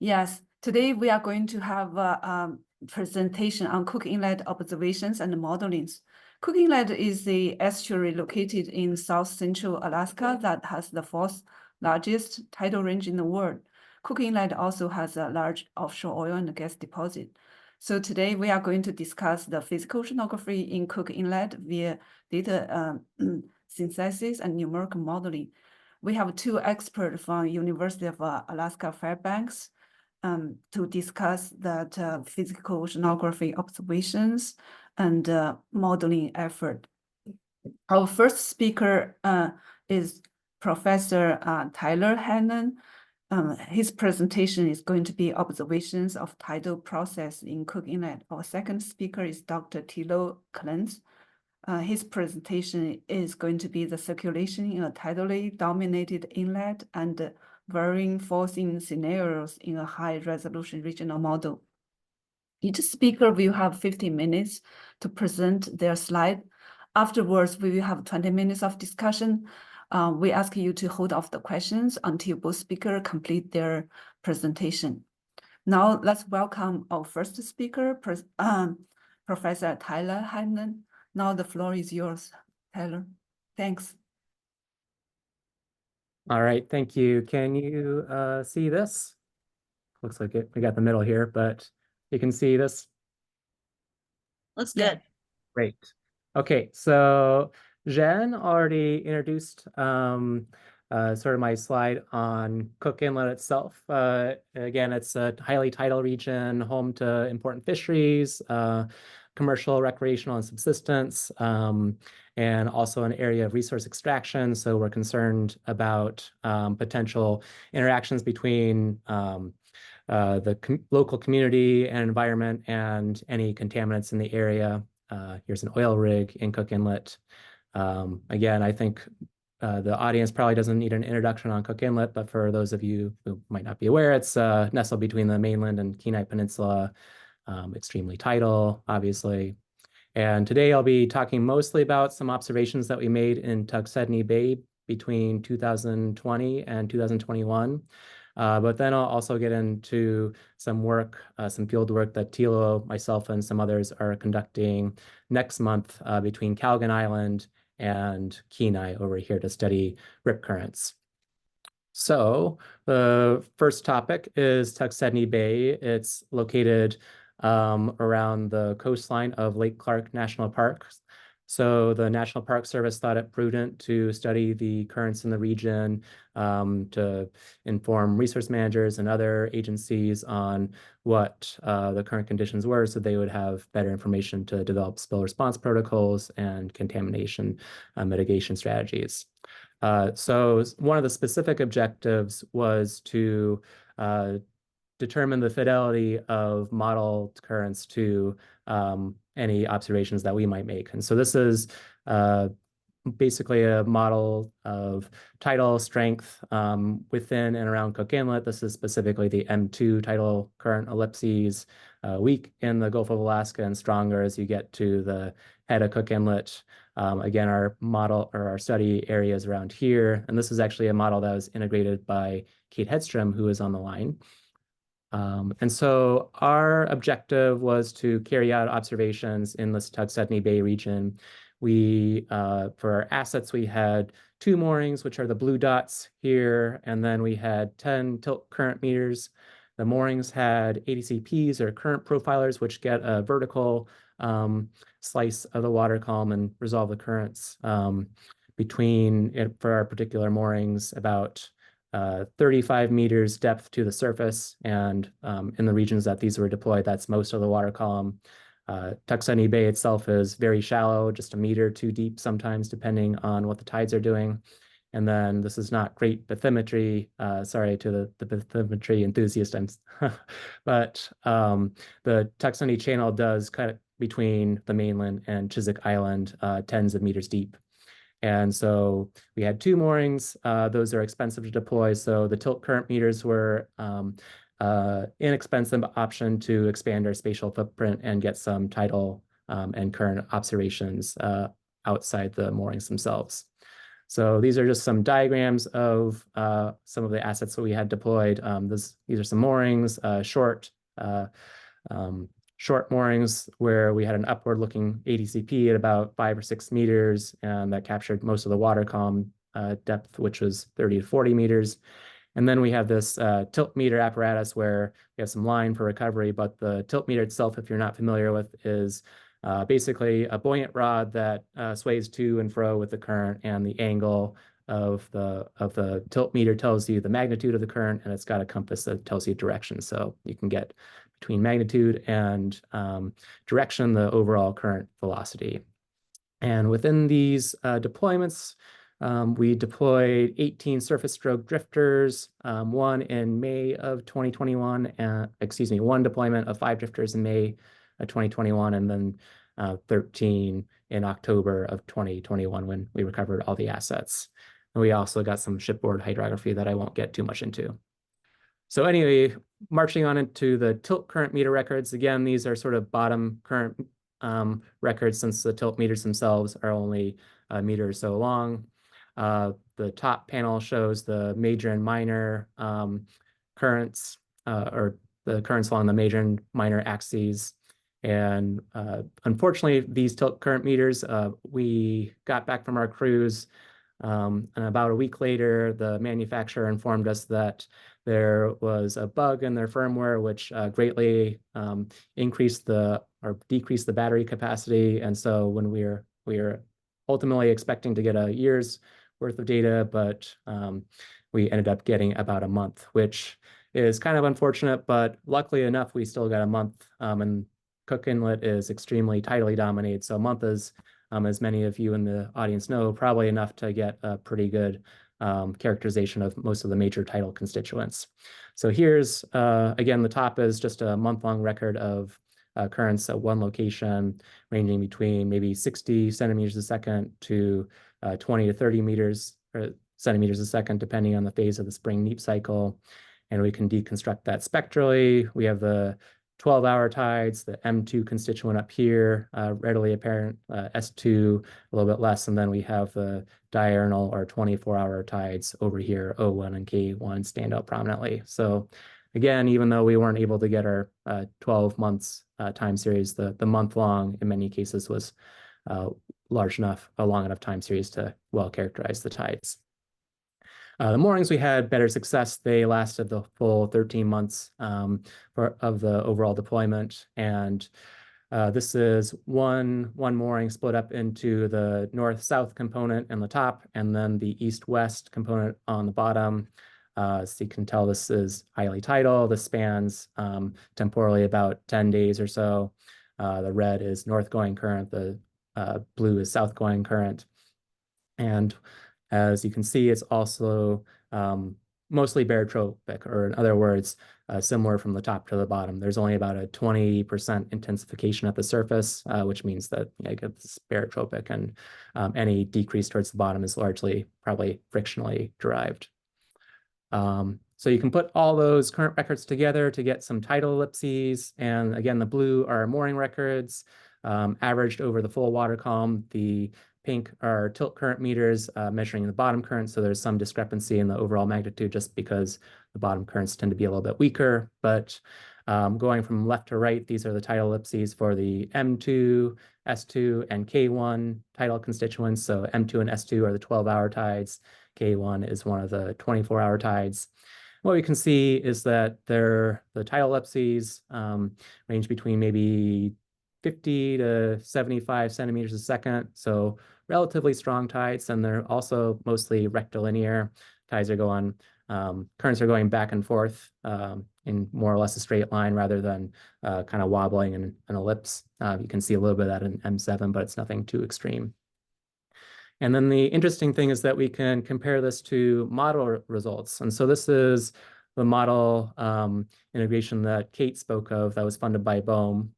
Yes, today we are going to have a presentation on Cook Inlet observations and modelings. Cook Inlet is the estuary located in South Central Alaska that has the fourth largest tidal range in the world. Cook Inlet also has a large offshore oil and gas deposit. So today we are going to discuss the physical oceanography in Cook Inlet via data synthesis and numerical modeling. We have two experts from University of Alaska Fairbanks to discuss that physical oceanography observations and modeling effort. Our first speaker is Professor Tyler Hennon. His presentation is going to be observations of tidal process in Cook Inlet. Our second speaker is Dr. Thilo Klenz. His presentation is going to be the circulation in a tidally dominated inlet and varying forcing scenarios in a high-resolution regional model. Each speaker will have 15 minutes to present their slide. Afterwards, we will have 20 minutes of discussion. We ask you to hold off the questions until both speakers complete their presentation. Now, let's welcome our first speaker, Professor Tyler Hennon. Now the floor is yours, Tyler. Thanks. All right, thank you. Can you see this? Looks like it. We got the middle here, but you can see this? Looks good. Great. Okay, so Jen already introduced sort of my slide on Cook Inlet itself. Again, it's a highly tidal region, home to important fisheries, commercial, recreational, and subsistence, and also an area of resource extraction. So we're concerned about potential interactions between the local community and environment and any contaminants in the area. Here's an oil rig in Cook Inlet. Again, I think the audience probably doesn't need an introduction on Cook Inlet, but for those of you who might not be aware, it's nestled between the mainland and Kenai Peninsula, extremely tidal, obviously. And today I'll be talking mostly about some observations that we made in Tuxedni Bay between 2020 and 2021. But then I'll also get into some work, some field work that Thilo, myself, and some others are conducting next month between Calgan Island and Kenai over here to study rip currents. So the first topic is Tuxedni Bay. It's located around the coastline of Lake Clark National Park. So the National Park Service thought it prudent to study the currents in the region to inform resource managers and other agencies on what the current conditions were, so they would have better information to develop spill response protocols and contamination mitigation strategies. So one of the specific objectives was to determine the fidelity of model currents to any observations that we might make. And so this is basically a model of tidal strength within and around Cook Inlet. This is specifically the M2 tidal current ellipses, weak in the Gulf of Alaska and stronger as you get to the head of Cook Inlet. Again, our model or our study area is around here. And this is actually a model that was integrated by Kate Hedstrom, who is on the line. And so our objective was to carry out observations in this Tuxedni Bay region. We, for our assets, we had 2 moorings, which are the blue dots here, and then we had 10 tilt current meters. The moorings had ADCPs or current profilers, which get a vertical slice of the water column and resolve the currents between, for our particular moorings, about 35 meters depth to the surface, and in the regions that these were deployed, that's most of the water column. Tuxedni Bay itself is very shallow, just a meter too deep sometimes, depending on what the tides are doing. And then this is not great bathymetry, sorry to the bathymetry enthusiast, but the Tuxedni Channel does cut between the mainland and Chiswick Island, tens of meters deep. And so we had 2 moorings. Those are expensive to deploy. So the tilt current meters were inexpensive option to expand our spatial footprint and get some tidal and current observations outside the moorings themselves. So these are just some diagrams of some of the assets that we had deployed. These are some moorings, short moorings where we had an upward looking ADCP at about 5 or 6 meters, and that captured most of the water column depth, which was 30 to 40 meters. And then we have this tilt meter apparatus where we have some line for recovery, but the tilt meter itself, if you're not familiar with, is basically a buoyant rod that sways to and fro with the current, and the angle of the tilt meter tells you the magnitude of the current, and it's got a compass that tells you direction. So you can get between magnitude and direction the overall current velocity. And within these deployments, we deployed 18 surface stroke drifters, one in May of 2021, one deployment of 5 drifters in May of 2021, and then 13 in October of 2021 when we recovered all the assets. And we also got some shipboard hydrography that I won't get too much into. So anyway, marching on into the tilt current meter records. Again, these are sort of bottom current records, since the tilt meters themselves are only a meter or so long. The top panel shows the major and minor currents, or the currents along the major and minor axes. And unfortunately, these tilt current meters, we got back from our cruise, and about a week later, the manufacturer informed us that there was a bug in their firmware, which greatly increased or decreased the battery capacity. And so when we were ultimately expecting to get a year's worth of data, but we ended up getting about a month, which is kind of unfortunate, but luckily enough, we still got a month. And Cook Inlet is extremely tidally dominated. So a month is, as many of you in the audience know, probably enough to get a pretty good characterization of most of the major tidal constituents. So here's, again, the top is just a month-long record of currents at one location, ranging between maybe 60 centimeters a second to 20 to 30 meters or centimeters a second, depending on the phase of the spring neap cycle. And we can deconstruct that spectrally. We have the 12-hour tides, the M2 constituent up here, readily apparent, S2 a little bit less, and then we have the diurnal or 24-hour tides over here, O1 and K1 stand out prominently. So again, even though we weren't able to get our 12 months time series, the month-long in many cases was large enough, a long enough time series to well characterize the tides. The moorings, we had better success. They lasted the full 13 months of the overall deployment. And this is one mooring split up into the north-south component in the top, and then the east-west component on the bottom. So you can tell this is highly tidal. This spans temporally about 10 days or so. The red is north-going current. The blue is south-going current. And as you can see, it's also mostly barotropic, or in other words, similar from the top to the bottom. There's only about a 20% intensification at the surface, which means that you get this barotropic, and any decrease towards the bottom is largely probably frictionally derived. So you can put all those current records together to get some tidal ellipses. And again, the blue are mooring records averaged over the full water column. The pink are tilt current meters measuring the bottom current. So there's some discrepancy in the overall magnitude just because the bottom currents tend to be a little bit weaker. But going from left to right, these are the tidal ellipses for the M2, S2, and K1 tidal constituents. So M2 and S2 are the 12-hour tides. K1 is one of the 24-hour tides. What we can see is that the tidal ellipses range between maybe 50 to 75 centimeters a second. So relatively strong tides, and they're also mostly rectilinear. Tides are going, currents are going back and forth in more or less a straight line rather than kind of wobbling in an ellipse. You can see a little bit of that in M7, but it's nothing too extreme. And then the interesting thing is that we can compare this to model results. And so this is the model integration that Kate spoke of that was funded by BOEM.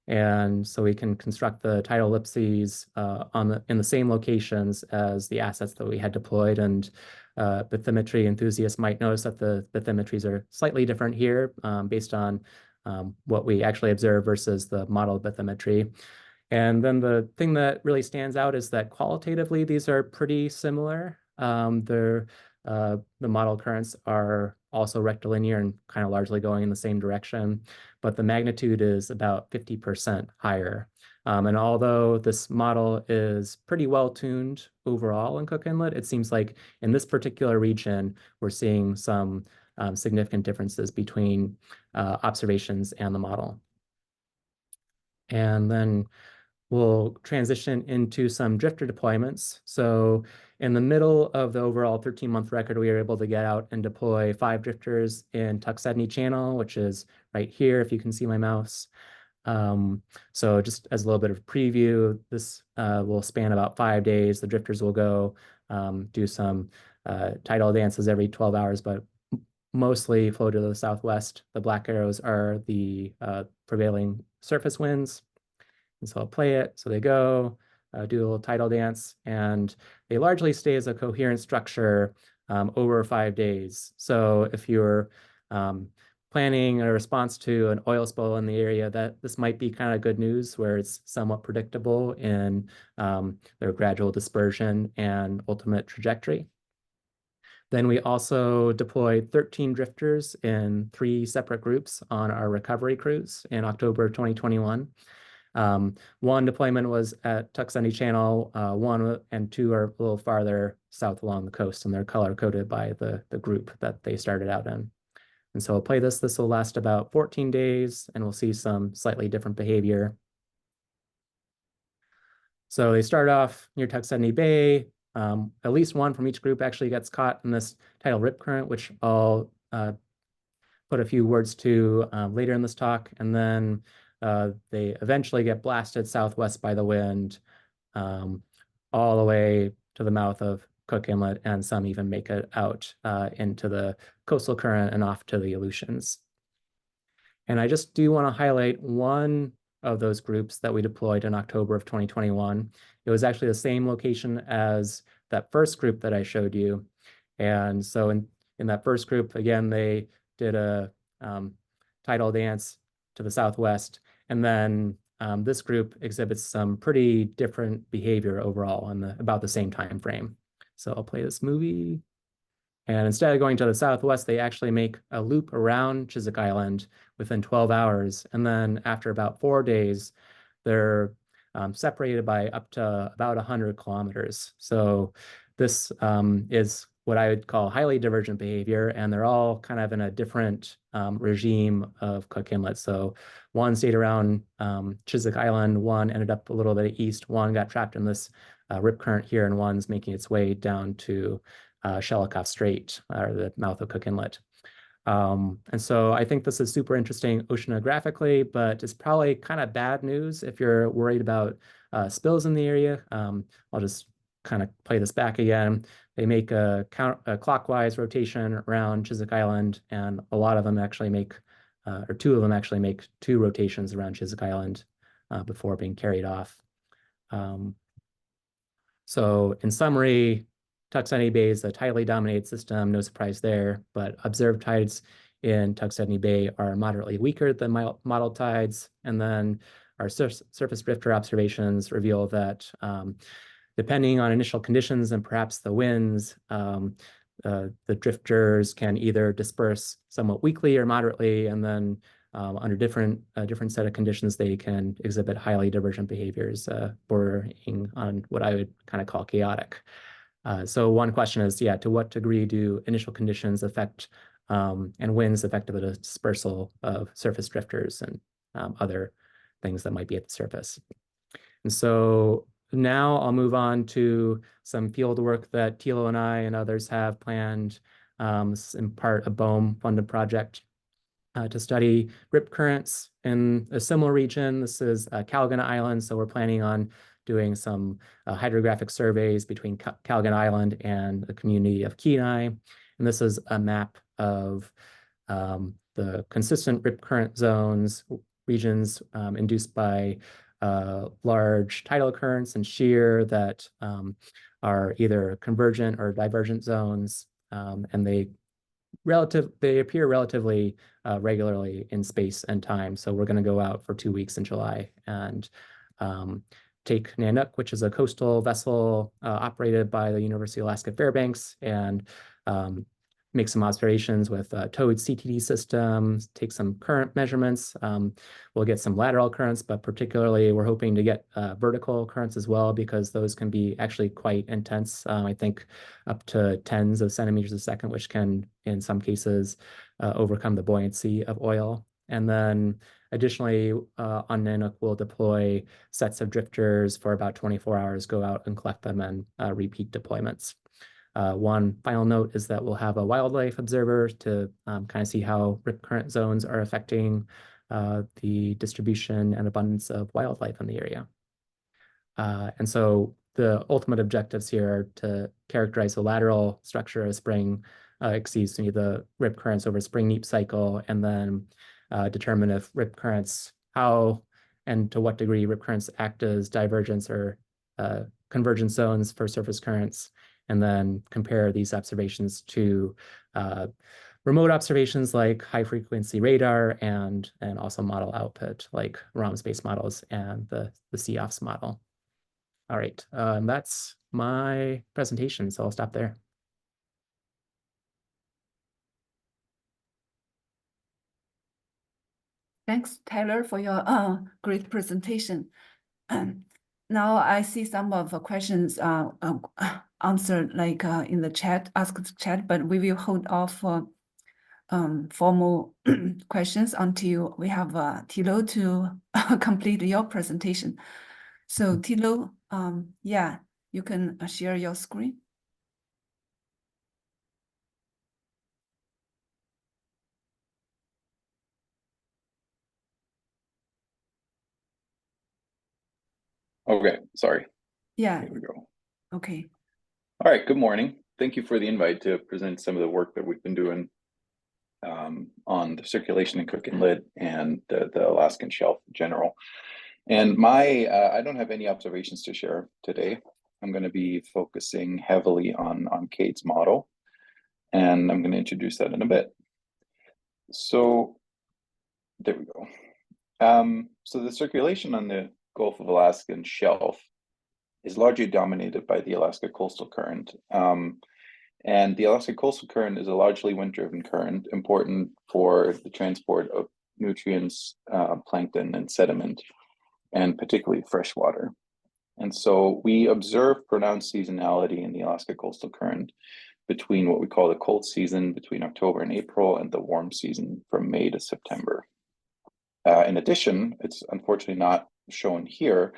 And so we can construct the tidal ellipses in the same locations as the assets that we had deployed. And bathymetry enthusiasts might notice that the bathymetries are slightly different here based on what we actually observe versus the model bathymetry. And then the thing that really stands out is that qualitatively, these are pretty similar. The model currents are also rectilinear and kind of largely going in the same direction, but the magnitude is about 50% higher. And although this model is pretty well tuned overall in Cook Inlet, it seems like in this particular region, we're seeing some significant differences between observations and the model. And then we'll transition into some drifter deployments. So in the middle of the overall 13-month record, we were able to get out and deploy 5 drifters in Tuxedni Channel, which is right here, if you can see my mouse. So just as a little bit of preview, this will span about 5 days. The drifters will go do some tidal dances every 12 hours, but mostly flow to the southwest. The black arrows are the prevailing surface winds. And so I'll play it. So they go, do a little tidal dance, and they largely stay as a coherent structure over 5 days. So if you're planning a response to an oil spill in the area, that this might be kind of good news, where it's somewhat predictable in their gradual dispersion and ultimate trajectory. Then we also deployed 13 drifters in 3 separate groups on our recovery cruise in October 2021. One deployment was at Tuxedni Channel, 1 and 2 are a little farther south along the coast, and they're color-coded by the group that they started out in. And so I'll play this. This will last about 14 days, and we'll see some slightly different behavior. So they start off near Tuxedni Bay. At least one from each group actually gets caught in this tidal rip current, which I'll put a few words to later in this talk. And then they eventually get blasted southwest by the wind all the way to the mouth of Cook Inlet, and some even make it out into the coastal current and off to the Aleutians. And I just do want to highlight one of those groups that we deployed in October of 2021. It was actually the same location as that first group that I showed you. And so in that first group, again, they did a tidal dance to the southwest. And then this group exhibits some pretty different behavior overall in about the same time frame. So I'll play this movie. And instead of going to the southwest, they actually make a loop around Chiswick Island within 12 hours. And then after about 4 days, they're separated by up to about 100 kilometers. So this is what I would call highly divergent behavior, and they're all kind of in a different regime of Cook Inlet. So one stayed around Chiswick Island, one ended up a little bit east, one got trapped in this rip current here, and one's making its way down to Shelikof Strait, or the mouth of Cook Inlet. And so I think this is super interesting oceanographically, but it's probably kind of bad news if you're worried about spills in the area. I'll just kind of play this back again. They make a clockwise rotation around Chiswick Island, and a lot of them actually make, or 2 of them actually make 2 rotations around Chiswick Island before being carried off. So in summary, Tuxedni Bay is a tidally dominated system, no surprise there, but observed tides in Tuxedni Bay are moderately weaker than model tides. And then our surface drifter observations reveal that depending on initial conditions and perhaps the winds, the drifters can either disperse somewhat weakly or moderately, and then under a different set of conditions, they can exhibit highly divergent behaviors, bordering on what I would kind of call chaotic. So one question is, to what degree do initial conditions affect and winds affect the dispersal of surface drifters and other things that might be at the surface? And so now I'll move on to some field work that Thilo and I and others have planned, in part a BOEM-funded project to study rip currents in a similar region. This is Calgan Island, so we're planning on doing some hydrographic surveys between Calgan Island and the community of Kenai. And this is a map of the consistent rip current zones, regions induced by large tidal currents and shear that are either convergent or divergent zones, and they appear relatively regularly in space and time. So we're going to go out for 2 weeks in July and take Nanook, which is a coastal vessel operated by the University of Alaska Fairbanks, and make some observations with towed CTD systems, take some current measurements. We'll get some lateral currents, but particularly we're hoping to get vertical currents as well, because those can be actually quite intense. I think up to tens of centimeters a second, which can, in some cases, overcome the buoyancy of oil. And then additionally, on Nanook, we'll deploy sets of drifters for about 24 hours, go out and collect them, and repeat deployments. One final note is that we'll have a wildlife observer to kind of see how rip current zones are affecting the distribution and abundance of wildlife in the area. And so the ultimate objectives here are to characterize the lateral structure of spring, the rip currents over spring neap cycle, and then determine if rip currents, how and to what degree rip currents act as divergence or convergence zones for surface currents, and then compare these observations to remote observations like high frequency radar and also model output like ROM-based models and the COFS model. All right, and that's my presentation, so I'll stop there. Thanks, Tyler, for your great presentation. Now I see some of the questions answered like in the chat, asked chat, but we will hold off for formal questions until we have Thilo to complete your presentation. So Thilo, yeah, you can share your screen. Okay, sorry. Yeah. Here we go. Okay. All right, good morning. Thank you for the invite to present some of the work that we've been doing on the circulation in Cook Inlet and the Alaskan shelf in general. And I don't have any observations to share today. I'm going to be focusing heavily on Kate's model, and I'm going to introduce that in a bit. So there we go. So the circulation on the Gulf of Alaskan shelf is largely dominated by the Alaska coastal current. And the Alaska coastal current is a largely wind-driven current, important for the transport of nutrients, plankton, and sediment, and particularly fresh water. And so we observe pronounced seasonality in the Alaska coastal current between what we call the cold season, between October and April, and the warm season from May to September. In addition, it's unfortunately not shown here,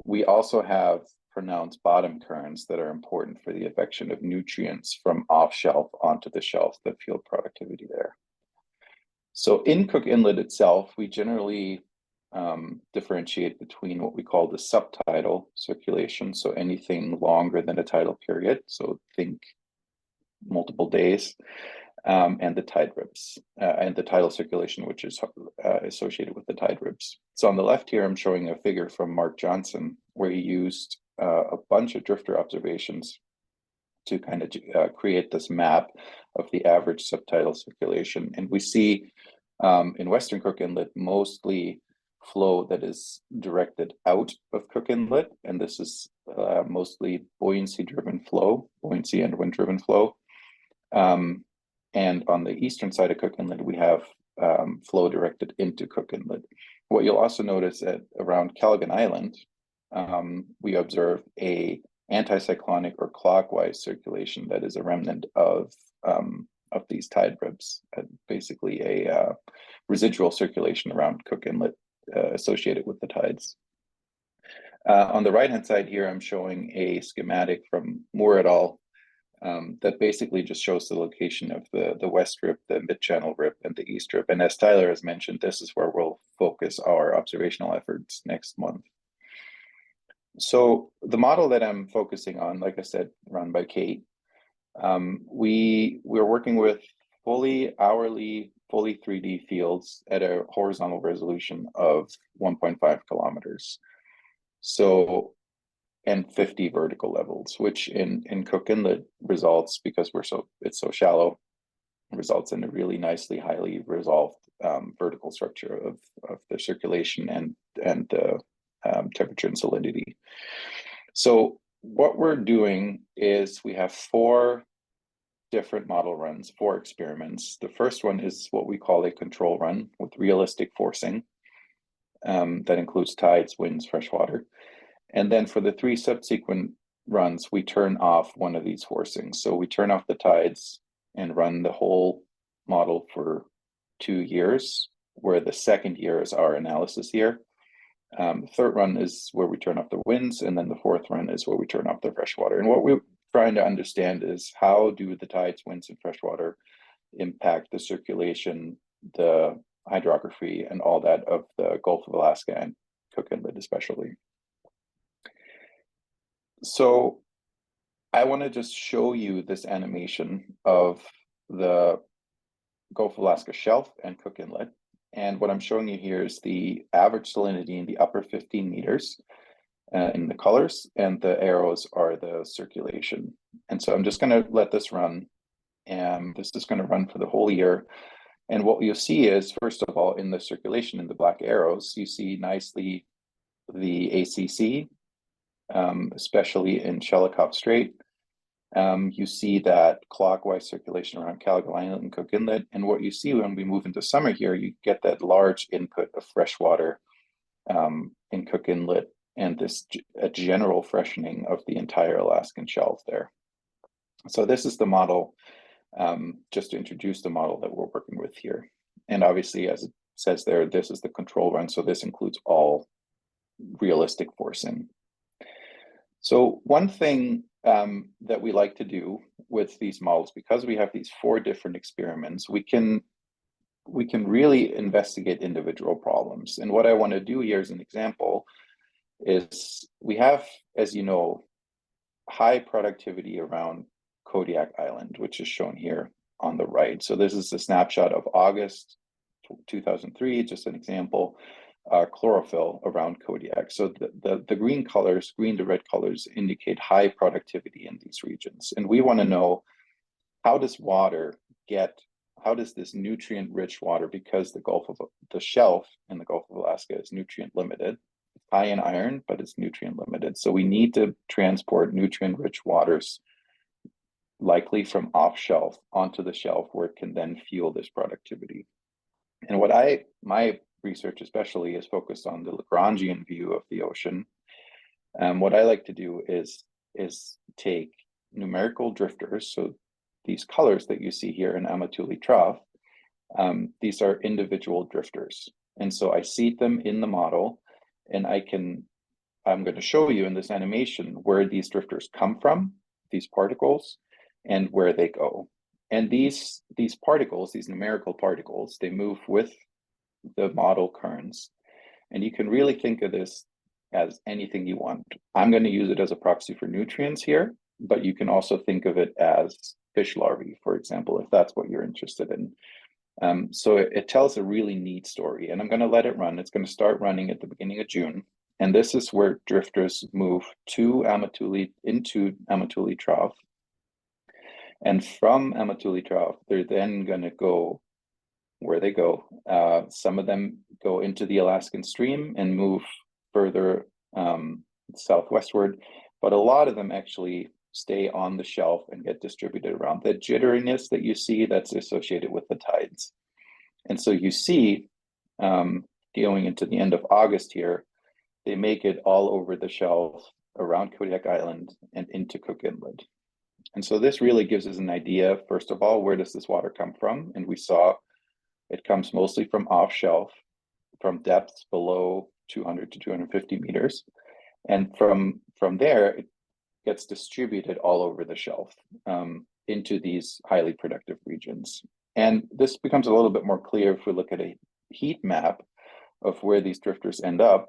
we also have pronounced bottom currents that are important for the evacuation of nutrients from off-shelf onto the shelf, the field productivity there. So in Cook Inlet itself, we generally differentiate between what we call the subtidal circulation, so anything longer than a tidal period, so think multiple days, and the tide ribs, and the tidal circulation, which is associated with the tide ribs. So on the left here, I'm showing a figure from Mark Johnson, where he used a bunch of drifter observations to kind of create this map of the average subtidal circulation. And we see in Western Cook Inlet, mostly flow that is directed out of Cook Inlet, and this is mostly buoyancy-driven flow, buoyancy and wind-driven flow. And on the eastern side of Cook Inlet, we have flow directed into Cook Inlet. What you'll also notice at around Callaghan Island, we observe a anticyclonic or clockwise circulation that is a remnant of these tide ribs, basically a residual circulation around Cook Inlet associated with the tides. On the right-hand side here, I'm showing a schematic from Moore et al. That basically just shows the location of the west rip, the mid-channel rip, and the east rip. And as Tyler has mentioned, this is where we'll focus our observational efforts next month. So the model that I'm focusing on, like I said, run by Kate, we're working with fully hourly, fully 3D fields at a horizontal resolution of 1.5 kilometers. So, and 50 vertical levels, which in Cook Inlet results, because it's so shallow, results in a really nicely, highly resolved vertical structure of the circulation and the temperature and salinity. So what we're doing is we have 4 different model runs, 4 experiments. The first one is what we call a control run with realistic forcing. That includes tides, winds, freshwater. And then for the 3 subsequent runs, we turn off one of these forcings. So we turn off the tides and run the whole model for 2 years, where the second year is our analysis year. The third run is where we turn off the winds, and then the fourth run is where we turn off the freshwater. And what we're trying to understand is how do the tides, winds, and freshwater impact the circulation, the hydrography, and all that of the Gulf of Alaska and Cook Inlet especially. So I want to just show you this animation of the Gulf of Alaska shelf and Cook Inlet. And what I'm showing you here is the average salinity in the upper 15 meters in the colors, and the arrows are the circulation. And so I'm just going to let this run, and this is going to run for the whole year. And what you'll see is, first of all, in the circulation, in the black arrows, you see nicely the ACC, especially in Shelikof Strait. You see that clockwise circulation around Calico Island and Cook Inlet. And what you see when we move into summer here, you get that large input of freshwater in Cook Inlet, and a general freshening of the entire Alaskan shelf there. So this is the model, just to introduce the model that we're working with here. And obviously, as it says there, this is the control run. So this includes all realistic forcing. So one thing that we like to do with these models, because we have these 4 different experiments, we can really investigate individual problems. And what I want to do here as an example is we have, as you know, high productivity around Kodiak Island, which is shown here on the right. So this is a snapshot of August 2003, just an example. Chlorophyll around Kodiak. So the green colors, green to red colors, indicate high productivity in these regions. And we want to know, how does this nutrient-rich water, because the shelf in the Gulf of Alaska is nutrient limited, it's high in iron, but it's nutrient limited. So we need to transport nutrient-rich waters, likely from off shelf, onto the shelf, where it can then fuel this productivity. And my research especially is focused on the Lagrangian view of the ocean. What I like to do is take numerical drifters. So these colors that you see here in Amatuli Trough, these are individual drifters. And so I seed them in the model, and I'm going to show you in this animation where these drifters come from, these particles, and where they go. And these particles, these numerical particles, they move with the model currents. And you can really think of this as anything you want. I'm going to use it as a proxy for nutrients here, but you can also think of it as fish larvae, for example, if that's what you're interested in. So it tells a really neat story, and I'm going to let it run. It's going to start running at the beginning of June. And this is where drifters move into Amatuli Trough. And from Amatuli Trough, they're then going to go where they go. Some of them go into the Alaskan stream and move further southwestward, but a lot of them actually stay on the shelf and get distributed around. The jitteriness that you see, that's associated with the tides. And so you see, going into the end of August here, they make it all over the shelf around Kodiak Island and into Cook Inlet. And so this really gives us an idea, first of all, where does this water come from? And we saw it comes mostly from off shelf, from depths below 200 to 250 meters. And from there, it gets distributed all over the shelf into these highly productive regions. And this becomes a little bit more clear if we look at a heat map of where these drifters end up.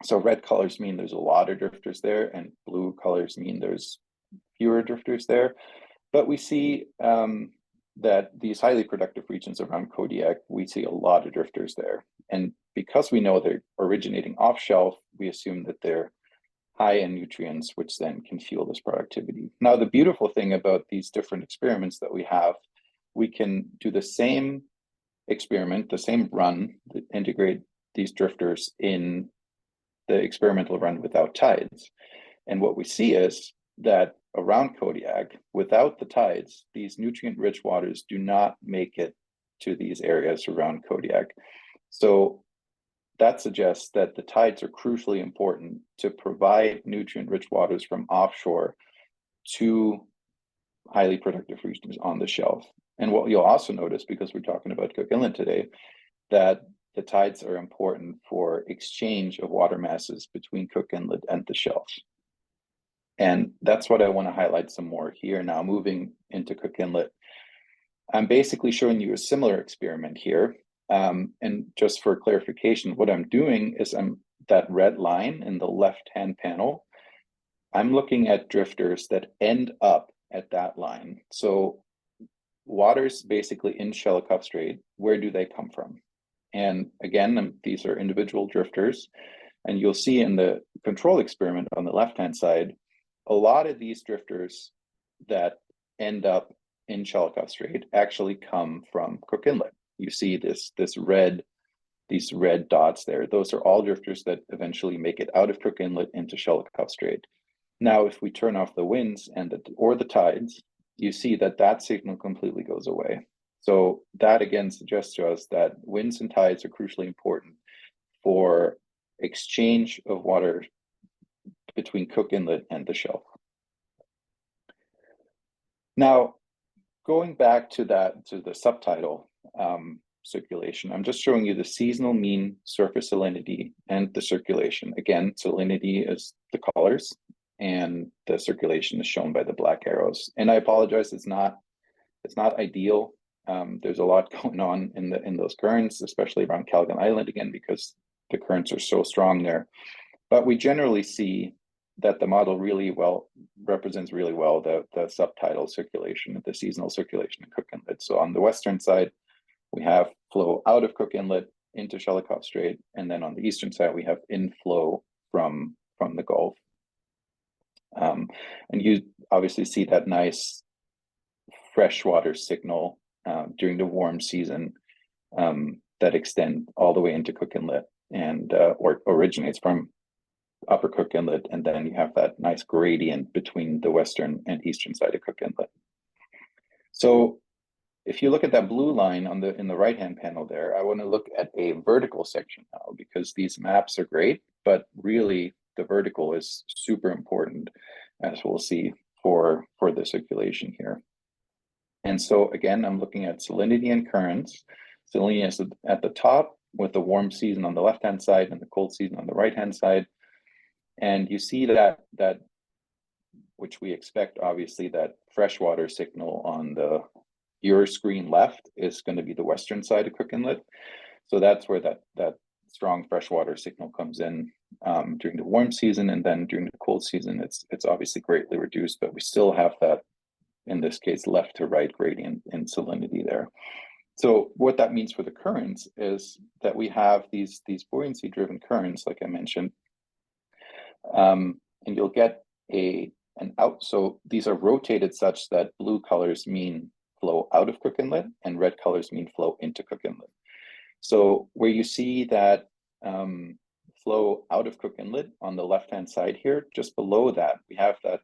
So red colors mean there's a lot of drifters there, and blue colors mean there's fewer drifters there. But we see that these highly productive regions around Kodiak, we see a lot of drifters there. And because we know they're originating off shelf, we assume that they're high in nutrients, which then can fuel this productivity. Now, the beautiful thing about these different experiments that we have, we can do the same experiment, the same run, that integrate these drifters in the experimental run without tides. And what we see is that around Kodiak, without the tides, these nutrient-rich waters do not make it to these areas around Kodiak. So that suggests that the tides are crucially important to provide nutrient-rich waters from offshore to highly productive regions on the shelf. And what you'll also notice, because we're talking about Cook Inlet today, that the tides are important for exchange of water masses between Cook Inlet and the shelf. And that's what I want to highlight some more here now, moving into Cook Inlet. I'm basically showing you a similar experiment here. And just for clarification, what I'm doing is that red line in the left-hand panel, I'm looking at drifters that end up at that line. So waters basically in Shelikof Strait, where do they come from? And again, these are individual drifters. And you'll see in the control experiment on the left-hand side, a lot of these drifters that end up in Shelikof Strait actually come from Cook Inlet. You see these red dots there. Those are all drifters that eventually make it out of Cook Inlet into Shelikof Strait. Now, if we turn off the winds or the tides, you see that signal completely goes away. So that again suggests to us that winds and tides are crucially important for exchange of water between Cook Inlet and the shelf. Now, going back to the subtidal circulation, I'm just showing you the seasonal mean surface salinity and the circulation. Again, salinity is the colors and the circulation is shown by the black arrows. And I apologize, it's not ideal. There's a lot going on in those currents, especially around Calgon Island again, because the currents are so strong there. But we generally see that the model represents really well the subtidal circulation, the seasonal circulation in Cook Inlet. So on the western side, we have flow out of Cook Inlet into Shelikof Strait, and then on the eastern side, we have inflow from the Gulf. And you obviously see that nice freshwater signal during the warm season that extend all the way into Cook Inlet and or originates from Upper Cook Inlet, and then you have that nice gradient between the western and eastern side of Cook Inlet. So if you look at that blue line in the right-hand panel there, I want to look at a vertical section now, because these maps are great, but really the vertical is super important, as we'll see for the circulation here. And so again, I'm looking at salinity and currents. Salinity is at the top with the warm season on the left-hand side and the cold season on the right-hand side. And you see that which we expect, obviously, that freshwater signal on your screen left is going to be the western side of Cook Inlet. So that's where that strong freshwater signal comes in during the warm season, and then during the cold season, it's obviously greatly reduced, but we still have that, in this case, left to right gradient in salinity there. So what that means for the currents is that we have these buoyancy-driven currents, like I mentioned, and you'll get an out. So these are rotated such that blue colors mean flow out of Cook Inlet and red colors mean flow into Cook Inlet. So where you see that flow out of Cook Inlet on the left-hand side here, just below that, we have that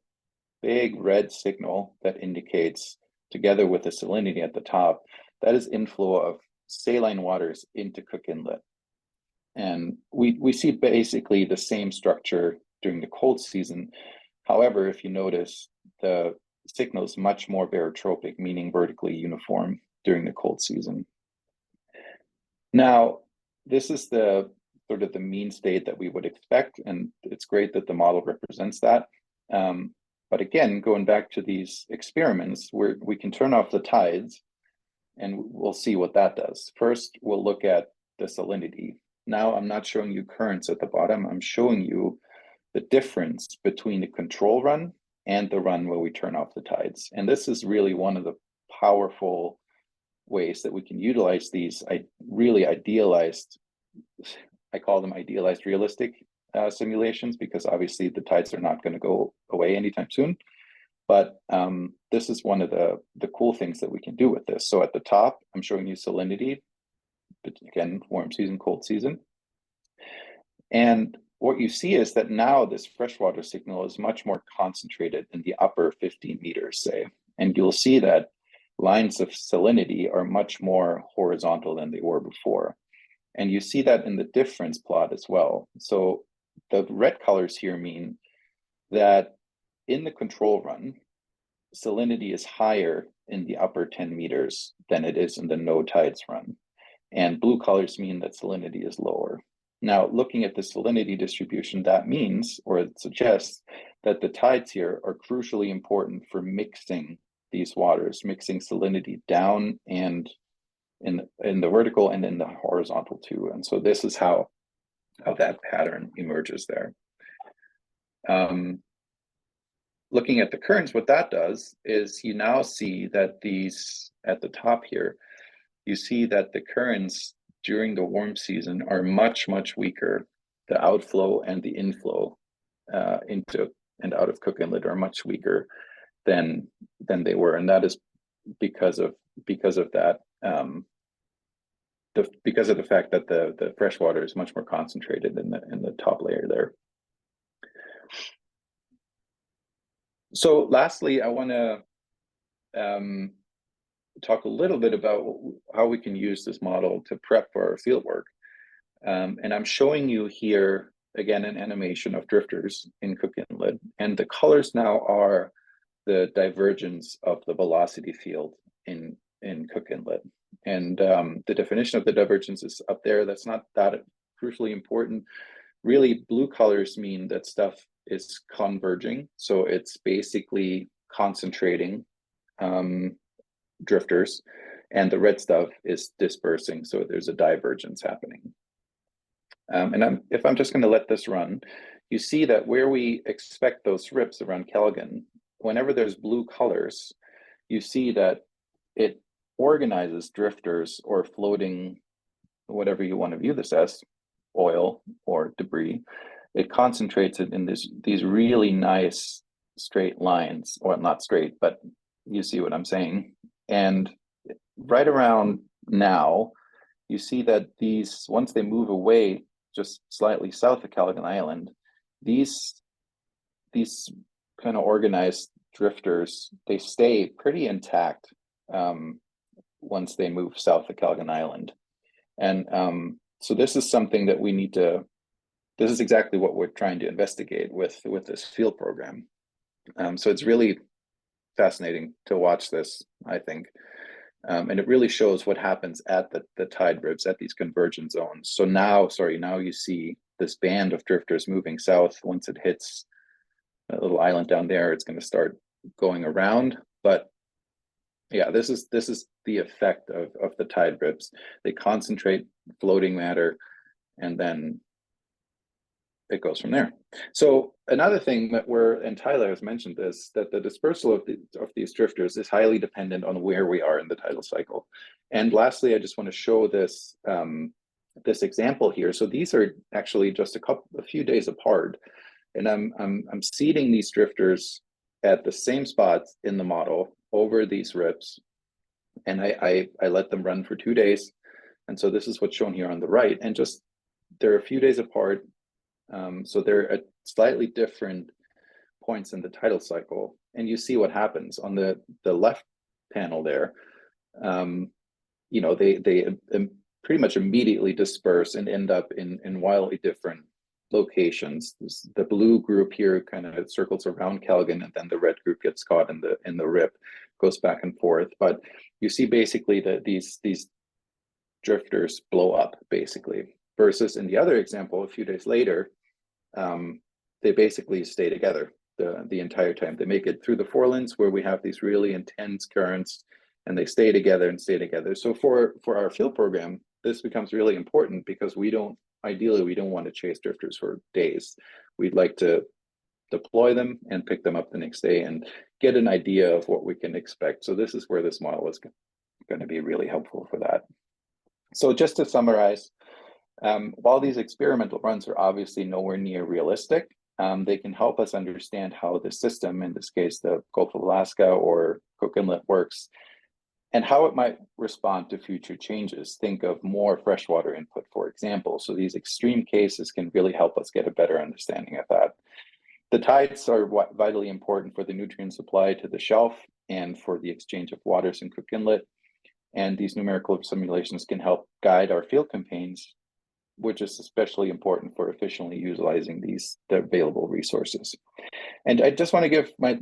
big red signal that indicates, together with the salinity at the top, that is inflow of saline waters into Cook Inlet. And we see basically the same structure during the cold season. However, if you notice, the signal is much more barotropic, meaning vertically uniform during the cold season. Now, this is the sort of the mean state that we would expect, and it's great that the model represents that. But again, going back to these experiments where we can turn off the tides, and we'll see what that does. First, we'll look at the salinity. Now, I'm not showing you currents at the bottom. I'm showing you the difference between the control run and the run where we turn off the tides. And this is really one of the powerful ways that we can utilize these really idealized, I call them idealized realistic simulations, because obviously the tides are not going to go away anytime soon. But this is one of the cool things that we can do with this. So at the top, I'm showing you salinity, but again, warm season, cold season. And what you see is that now this freshwater signal is much more concentrated in the upper 15 meters, say, and you'll see that lines of salinity are much more horizontal than they were before. And you see that in the difference plot as well. So the red colors here mean that in the control run, salinity is higher in the upper 10 meters than it is in the no tides run. And blue colors mean that salinity is lower. Now, looking at the salinity distribution, that means, or it suggests, that the tides here are crucially important for mixing these waters, mixing salinity down and in the vertical and in the horizontal too. And so this is how that pattern emerges there. Looking at the currents, what that does is you now see that these, at the top here, you see that the currents during the warm season are much, much weaker. The outflow and the inflow into and out of Cook Inlet are much weaker than they were, and that is because of that. Because of the fact that the fresh water is much more concentrated in the top layer there. So lastly, I want to talk a little bit about how we can use this model to prep for our field work. And I'm showing you here, again, an animation of drifters in Cook Inlet. And the colors now are the divergence of the velocity field in Cook Inlet. And the definition of the divergence is up there. That's not that crucially important. Really, blue colors mean that stuff is converging. So it's basically concentrating drifters, and the red stuff is dispersing. So there's a divergence happening. And if I'm just going to let this run, you see that where we expect those rips around Kelgan, whenever there's blue colors, you see that it organizes drifters or floating, whatever you want to view this as, oil or debris. It concentrates it in these really nice straight lines, or not straight, but you see what I'm saying. And right around now, you see that these, once they move away just slightly south of Kelgan Island, these kind of organized drifters, they stay pretty intact once they move south of Kelgan Island. And so this is something that we need to, this is exactly what we're trying to investigate with this field program. So it's really fascinating to watch this, I think. And it really shows what happens at the tide ribs, at these convergent zones. So now you see this band of drifters moving south. Once it hits that little island down there, it's going to start going around. But yeah, this is the effect of the tide ribs. They concentrate floating matter, and then it goes from there. So another thing that and Tyler has mentioned is that the dispersal of these drifters is highly dependent on where we are in the tidal cycle. And lastly, I just want to show this this example here. So these are actually just a few days apart, and I'm seeding these drifters at the same spots in the model over these rips, and I let them run for 2 days. And so this is what's shown here on the right, and just they're a few days apart. So they're at slightly different points in the tidal cycle, and you see what happens on the left panel there. You know, they pretty much immediately disperse and end up in wildly different locations. The blue group here kind of circles around Kelgan, and then the red group gets caught in the rip, goes back and forth. But you see basically that these drifters blow up basically. Versus in the other example, a few days later, they basically stay together the entire time. They make it through the forelands where we have these really intense currents, and they stay together and stay together. So for our field program, this becomes really important because ideally we don't want to chase drifters for days. We'd like to deploy them and pick them up the next day and get an idea of what we can expect. So this is where this model is going to be really helpful for that. So just to summarize, while these experimental runs are obviously nowhere near realistic, they can help us understand how the system, in this case, the Gulf of Alaska or Cook Inlet, works. and how it might respond to future changes. Think of more freshwater input, for example. So these extreme cases can really help us get a better understanding of that. The tides are vitally important for the nutrient supply to the shelf and for the exchange of waters in Cook Inlet. And these numerical simulations can help guide our field campaigns, which is especially important for efficiently utilizing the available resources. And I just want to give my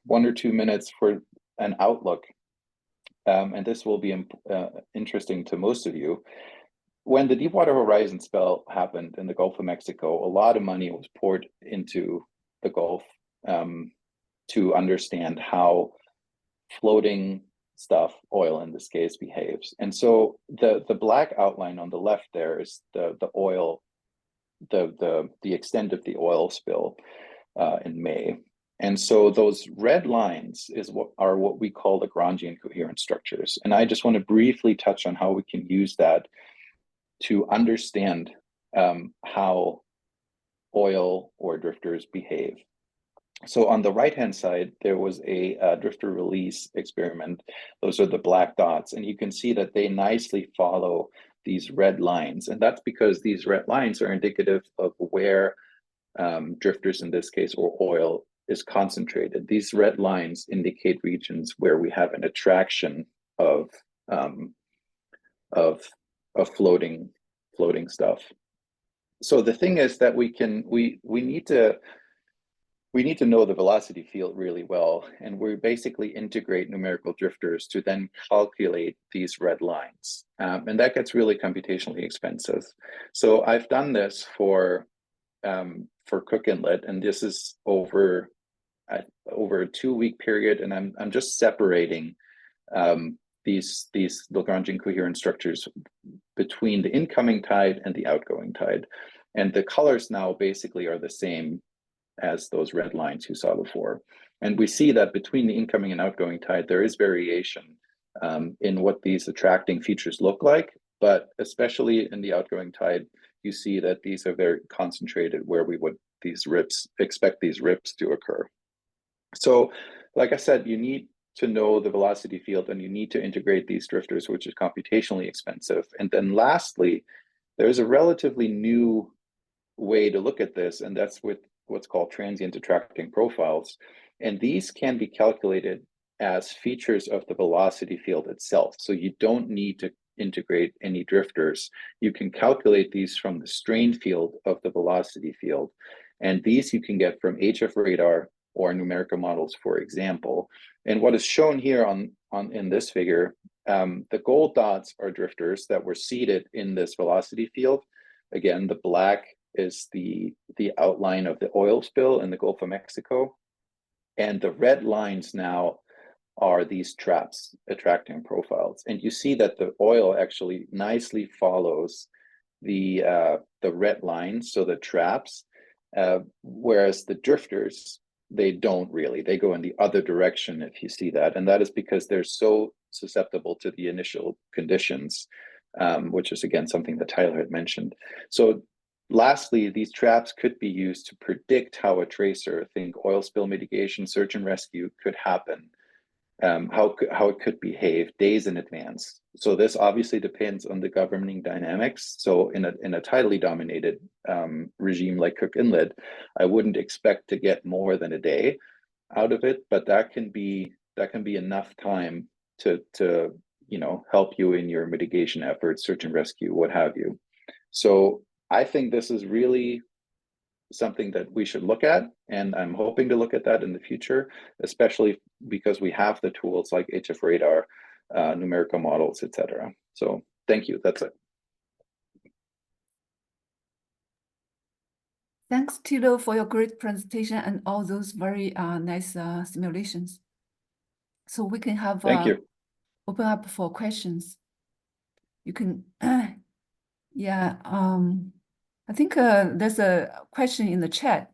1 or 2 minutes for an outlook. And this will be interesting to most of you. When the Deepwater Horizon spell happened in the Gulf of Mexico, a lot of money was poured into the Gulf to understand how floating stuff, oil in this case, behaves. And so the black outline on the left there is the oil, the extent of the oil spill in May. And so those red lines are what we call the Lagrangian coherent structures. And I just want to briefly touch on how we can use that to understand how oil or drifters behave. So on the right-hand side, there was a drifter release experiment. Those are the black dots, and you can see that they nicely follow these red lines. And that's because these red lines are indicative of where drifters, in this case, or oil, is concentrated. These red lines indicate regions where we have an attraction of floating stuff. So the thing is that we need to know the velocity field really well, and we basically integrate numerical drifters to then calculate these red lines, and that gets really computationally expensive. So I've done this for Cook Inlet, and this is over a 2-week period, and I'm just separating these Lagrangian coherent structures between the incoming tide and the outgoing tide, and the colors now basically are the same as those red lines you saw before. And we see that between the incoming and outgoing tide, there is variation in what these attracting features look like, but especially in the outgoing tide, you see that these are very concentrated where we would expect these rips to occur. So, like I said, you need to know the velocity field and you need to integrate these drifters, which is computationally expensive. And then lastly, there's a relatively new way to look at this, and that's with what's called transient attracting profiles. And these can be calculated as features of the velocity field itself. So you don't need to integrate any drifters. You can calculate these from the strain field of the velocity field. And these you can get from HF radar or numerical models, for example. And what is shown here in this figure, the gold dots are drifters that were seeded in this velocity field. Again, the black is the outline of the oil spill in the Gulf of Mexico. And the red lines now are these traps attracting profiles. And you see that the oil actually nicely follows the red lines, so the traps, whereas the drifters, they don't really. They go in the other direction, if you see that. And that is because they're so susceptible to the initial conditions, which is, again, something that Tyler had mentioned. So lastly, these traps could be used to predict how a tracer, think oil spill mitigation, search and rescue, could happen, how it could behave days in advance. So this obviously depends on the governing dynamics. So in a tidally dominated regime like Cook Inlet, I wouldn't expect to get more than a day out of it, but that can be enough time to help you in your mitigation efforts, search and rescue, what have you. So I think this is really something that we should look at, and I'm hoping to look at that in the future, especially because we have the tools like HF radar, numerical models, etc. So thank you. That's it. Thanks, Thilo, for your great presentation and all those very nice simulations. So we can have Thank you. Open up for questions. You can, yeah. I think there's a question in the chat.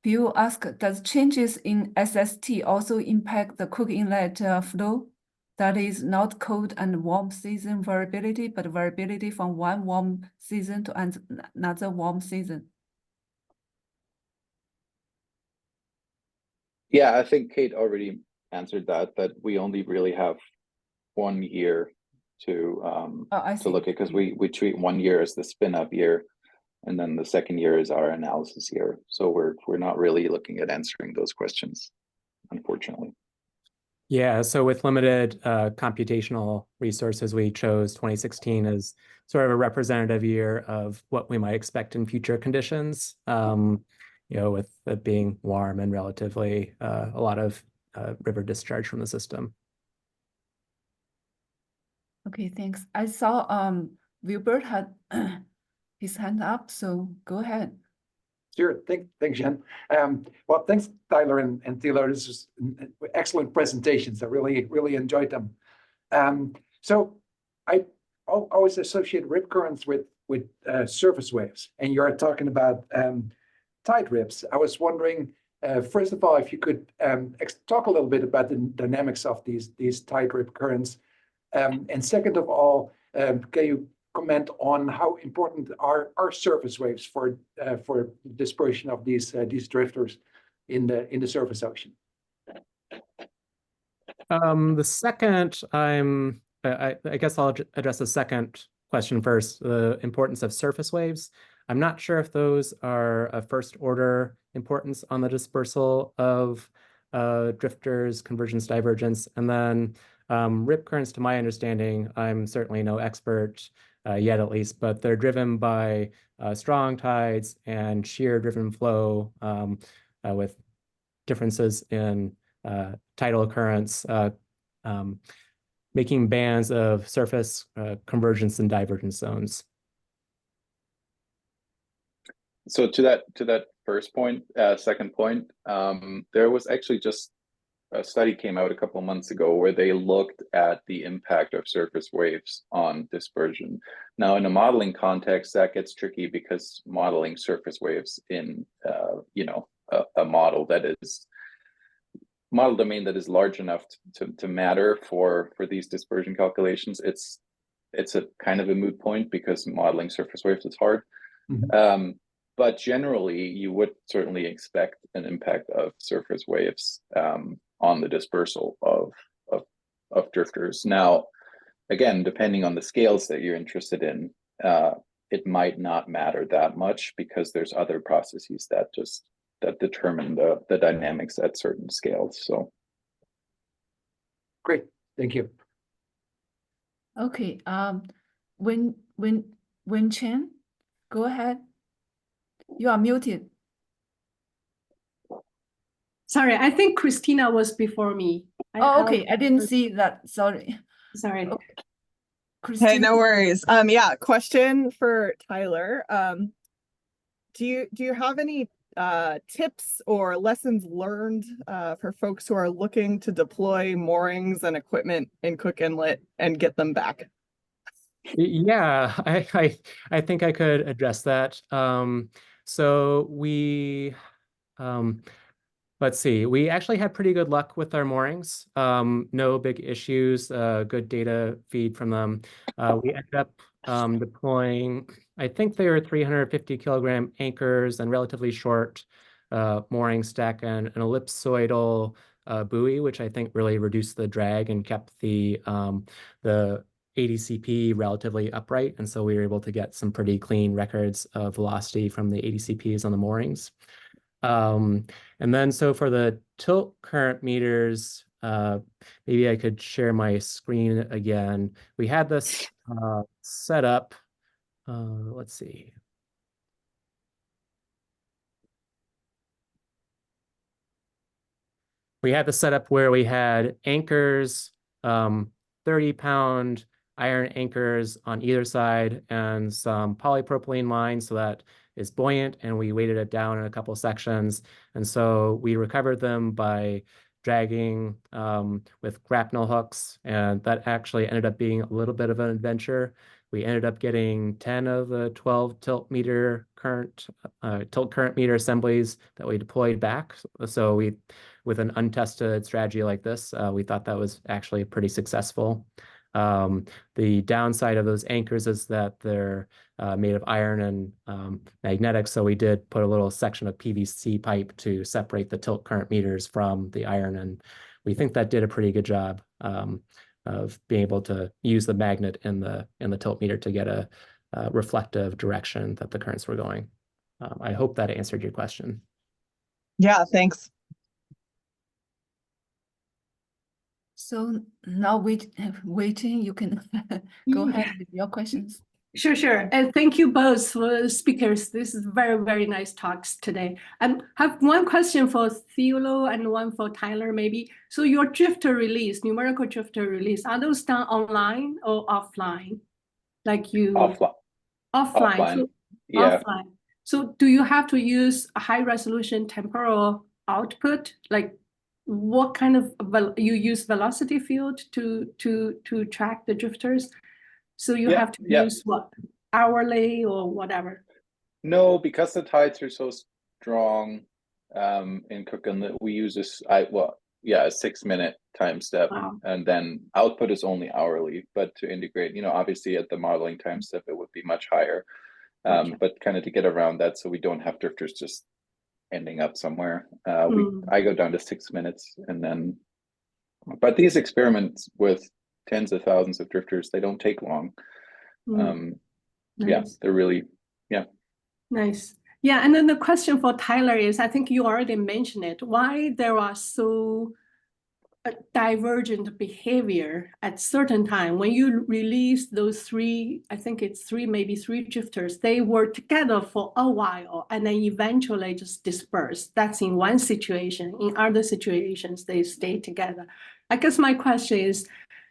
Bill asked, does changes in SST also impact the Cook Inlet flow? That is not cold and warm season variability, but variability from one warm season to another warm season. Yeah, I think Kate already answered that we only really have 1 year to I to see. look at, because we treat 1 year as the spin up year, and then the second year is our analysis year. So we're not really looking at answering those questions, unfortunately. Yeah, so with limited computational resources, we chose 2016 as sort of a representative year of what we might expect in future conditions, with it being warm and relatively a lot of river discharge from the system. Okay, thanks. I saw Wilbert had his hand up, so go ahead. Sure. Thanks, Jen. Well, thanks, Tyler and Thilo. This is excellent presentations. I really enjoyed them. So I always associate rip currents with surface waves, and you're talking about tide rips. I was wondering, first of all, if you could talk a little bit about the dynamics of these tide rip currents, and second of all, can you comment on how important are surface waves for dispersion of these drifters in the surface ocean? The second, I guess I'll address the second question first, the importance of surface waves. I'm not sure if those are a first order importance on the dispersal of drifters, convergence, divergence, and then rip currents, to my understanding, I'm certainly no expert yet at least, but they're driven by strong tides and shear driven flow with differences in tidal currents, making bands of surface convergence and divergence zones. So to that first point, second point, there was actually just a study came out a couple of months ago where they looked at the impact of surface waves on dispersion. Now, in a modeling context, that gets tricky because modeling surface waves in a model domain that is large enough to matter for these dispersion calculations, it's a kind of a moot point because modeling surface waves is hard. Mm-hmm. But generally, you would certainly expect an impact of surface waves on the dispersal of drifters. Now, again, depending on the scales that you're interested in, it might not matter that much because there's other processes that determine the dynamics at certain scales. So, great, thank you. Okay, Wen Chen, go ahead. You are muted. Sorry, I think Christina was before me. Okay, I didn't see that. Sorry. Sorry. Okay. Christina. Hey, no worries. Yeah, question for Tyler. Do you have any tips or lessons learned for folks who are looking to deploy moorings and equipment in Cook Inlet and get them back? Yeah, I think I could address that. So we, let's see, we actually had pretty good luck with our moorings. No big issues, good data feed from them. We ended up deploying, I think they were 350 kilogram anchors and relatively short mooring stack and an ellipsoidal buoy, which I think really reduced the drag and kept the ADCP relatively upright, and so we were able to get some pretty clean records of velocity from the ADCPs on the moorings. And then so for the tilt current meters, maybe I could share my screen again. We had this set up, let's see. We had the setup where we had anchors, 30-pound iron anchors on either side and some polypropylene lines so that is buoyant, and we weighted it down in a couple sections. And so we recovered them by dragging with grapnel hooks, and that actually ended up being a little bit of an adventure. We ended up getting 10 of the 12 tilt current meter assemblies that we deployed back. So with an untested strategy like this, we thought that was actually pretty successful. The downside of those anchors is that they're made of iron and magnetic, so we did put a little section of PVC pipe to separate the tilt current meters from the iron, and we think that did a pretty good job. of being able to use the magnet in the tilt meter to get a reflective direction that the currents were going. I hope that answered your question. Yeah, thanks. So now waiting, you can go ahead with your questions. Sure. And thank you both for speakers. This is very nice talks today. I have one question for Thilo and one for Tyler, maybe. So your drifter release, numerical drifter release, are those done online or offline? Like you Offline. offline. So, Yeah. offline. So do you have to use a high resolution temporal output? Like what kind of you use velocity field to track the drifters? So you have to use what, hourly or whatever? No, because the tides are so strong in Cook Inlet, we use a 6-minute time step. Wow. And then output is only hourly, but to integrate, obviously at the modeling time step, it would be much higher. Gotcha. But kind of to get around that, so we don't have drifters just ending up somewhere. I go down to 6 minutes, and then, but these experiments with tens of thousands of drifters, they don't take long. Nice. Yeah, they're really, Nice. Yeah, and then the question for Tyler is, I think you already mentioned it, why there are so divergent behavior at certain time. When you release those three, I think it's maybe three drifters, they were together for a while and then eventually just dispersed. That's in one situation. In other situations, they stay together. I guess my question is,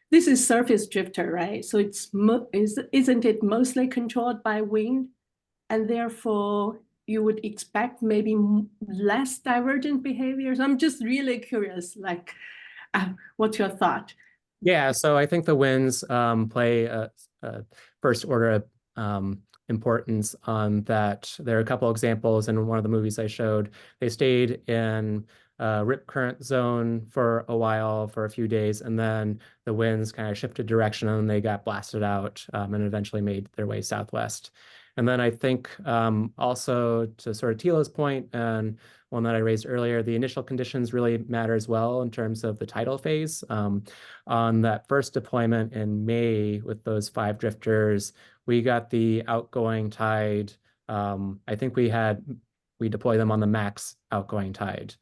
this is surface drifter, right? So isn't it mostly controlled by wind? And therefore, you would expect maybe less divergent behaviors? I'm just really curious, like, what's your thought? Yeah, so I think the winds play a first order importance on that. There are a couple examples in one of the movies I showed. They stayed in rip current zone for a while, for a few days, and then the winds kind of shifted direction and they got blasted out and eventually made their way southwest. And then I think also to sort of Thilo's point and one that I raised earlier, the initial conditions really matter as well in terms of the tidal phase. On that first deployment in May with those 5 drifters, we got the outgoing tide. I think we deployed them on the max outgoing tide.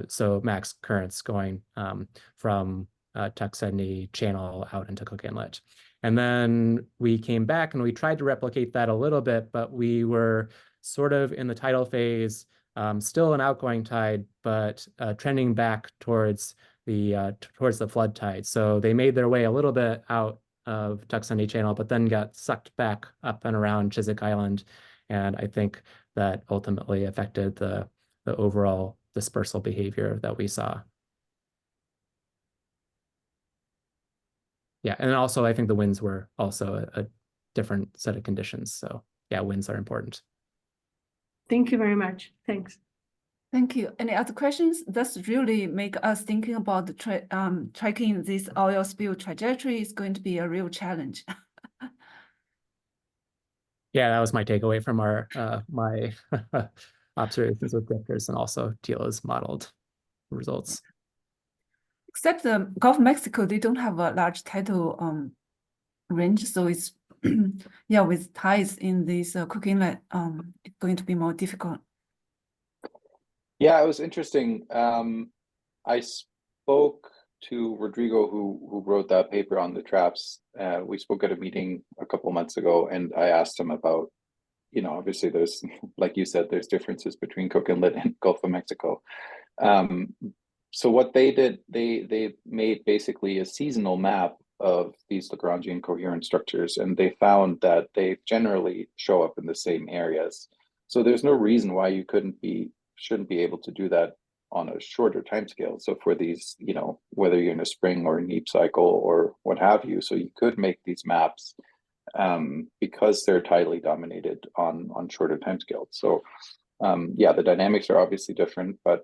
So max currents going from Tuxedni Channel out into Cook Inlet. And then we came back and we tried to replicate that a little bit, but we were sort of in the tidal phase, still an outgoing tide, but trending back towards the flood tide. So they made their way a little bit out of Tuxedni Channel, but then got sucked back up and around Chiswick Island. And I think that ultimately affected the overall dispersal behavior that we saw. Yeah, and also I think the winds were also a different set of conditions. So yeah, winds are important. Thank you very much. Thanks. Thank you. Any other questions? That's really make us thinking about the tracking this oil spill trajectory is going to be a real challenge. Yeah, that was my takeaway from our my observations with drifters and also Thilo's modeled results. Except the Gulf of Mexico, they don't have a large tidal range, so it's yeah, with tides in this Cook Inlet, it's going to be more difficult. Yeah, it was interesting. I spoke to Rodrigo, who wrote that paper on the traps. We spoke at a meeting a couple months ago, and I asked him about, obviously there's, like you said, there's differences between Cook Inlet and Gulf of Mexico. So what they did, they made basically a seasonal map of these Lagrangian coherent structures, and they found that they generally show up in the same areas. So there's no reason why you shouldn't be able to do that on a shorter timescale. So for these, whether you're in a spring or a neap cycle or what have you, so you could make these maps because they're tidally dominated on shorter timescales. So yeah, the dynamics are obviously different, but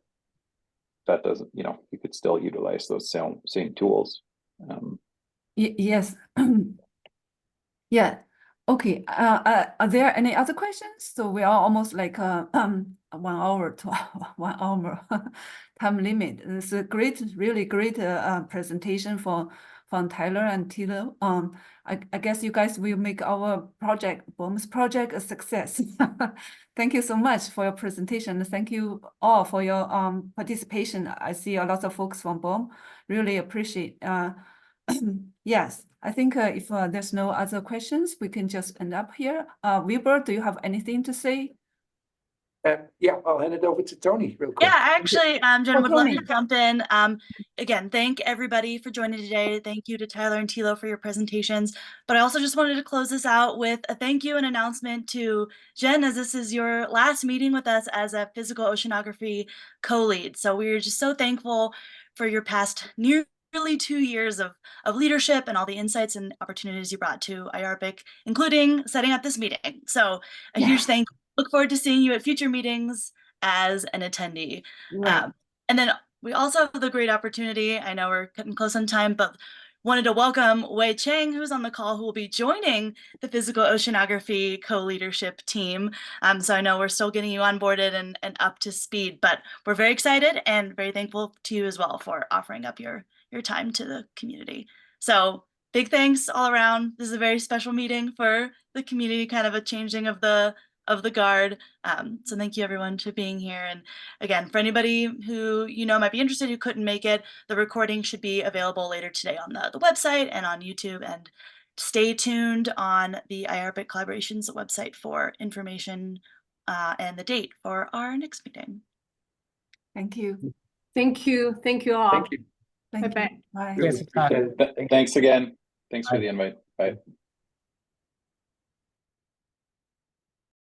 that doesn't, you could still utilize those same tools. Yes. Yeah. Okay. Are there any other questions? So we are almost like 1 hour to 1 hour time limit. It's a really great presentation for from Tyler and Thilo. I guess you guys will make our project, BOEM's project, a success. Thank you so much for your presentation. Thank you all for your participation. I see a lot of folks from BOEM. Really appreciate. Yes, I think if there's no other questions, we can just end up here. Wilbur, do you have anything to say? Yeah, I'll hand it over to Tony real quick. Yeah, actually, Jen Oh, would love Tony. to jump in. Again, thank everybody for joining today. Thank you to Tyler and Thilo for your presentations. But I also just wanted to close this out with a thank you and announcement to Jen, as this is your last meeting with us as a physical oceanography co-lead. So we're just so thankful for your past nearly 2 years of leadership and all the insights and opportunities you brought to IARPIC, including setting up this meeting. So a huge thank you. Look forward to seeing you at future meetings as an attendee. Right. And then we also have the great opportunity, I know we're getting close on time, but wanted to welcome Wei Chang, who's on the call, who will be joining the physical oceanography co-leadership team. So I know we're still getting you onboarded and up to speed, but we're very excited and very thankful to you as well for offering up your time to the community. So big thanks all around. This is a very special meeting for the community, kind of a changing of the guard. So thank you everyone for being here. And again, for anybody who might be interested who couldn't make it, the recording should be available later today on the website and on YouTube. And stay tuned on the IARPIC Collaborations website for information and the date for our next meeting. Thank you. Thank you. Thank you all. Thank you. Thank Bye-bye. you. Bye. Really Yes, appreciate it. Thank you. Thanks again. Thanks for Bye. the invite. Bye.